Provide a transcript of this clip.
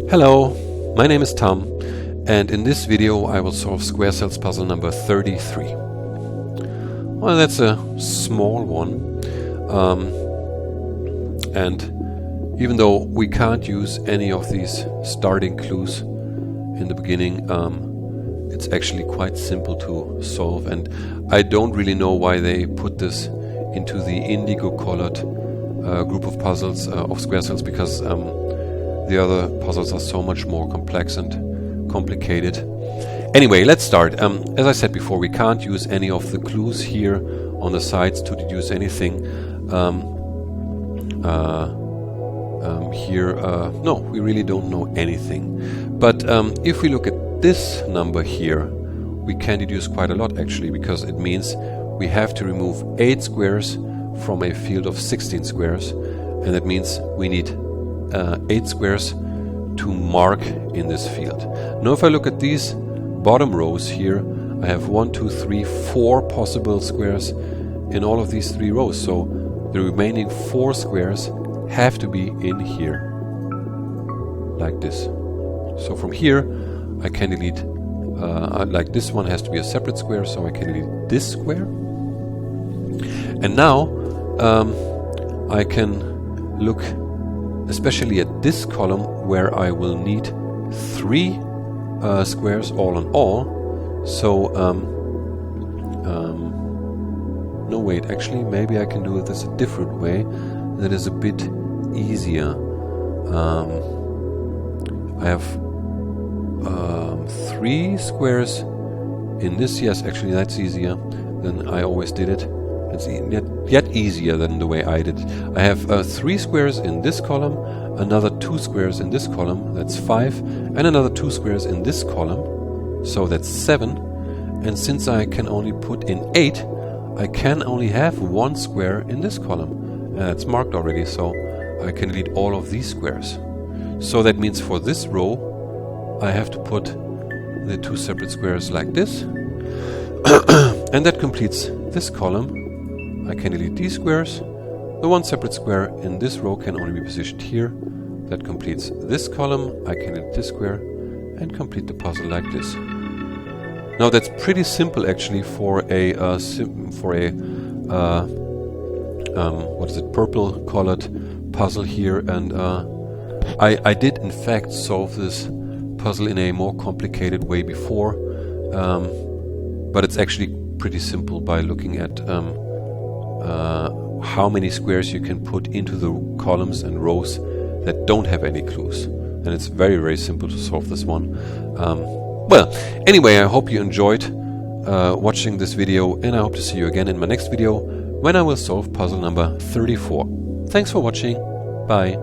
Hello, my name is Tom, and in this video I will solve SquareCells puzzle number 33. Well, that's a small one, and even though we can't use any of these starting clues in the beginning, it's actually quite simple to solve, and I don't really know why they put this into the indigo colored group of puzzles of SquareCells, because the other puzzles are so much more complex and complicated. Anyway, let's start. As I said before, we can't use any of the clues here on the sides to deduce anything. No, we really don't know anything. But if we look at this number here, we can deduce quite a lot actually, because it means we have to remove 8 squares from a field of 16 squares, and that means we need 8 squares to mark in this field. Now if I look at these bottom rows here, I have 1, 2, 3, 4 possible squares in all of these 3 rows, so the remaining 4 squares have to be in here, like this. So from here I can delete, like this one has to be a separate square, so I can delete this square. And now I can look especially at this column where I will need 3 squares all in all. So no, wait, actually maybe I can do this a different way that is a bit easier. I have 3 squares in this. Yes, actually that's easier than I always did it. It's yet easier than the way I did it. I have 3 squares in this column, another 2 squares in this column, that's 5, and another 2 squares in this column, so that's 7. And since I can only put in 8, I can only have 1 square in this column. It's marked already, so I can delete all of these squares. So that means for this row I have to put the 2 separate squares like this. And that completes this column. I can delete these squares. The 1 separate square in this row can only be positioned here. That completes this column. I can delete this square and complete the puzzle like this. Now that's pretty simple actually for a what is it, purple colored puzzle here, and I did in fact solve this puzzle in a more complicated way before, but it's actually pretty simple by looking at how many squares you can put into the columns and rows that don't have any clues, and it's very, very simple to solve this one. Well, anyway, I hope you enjoyed watching this video, and I hope to see you again in my next video when I will solve puzzle number 34. Thanks for watching. Bye.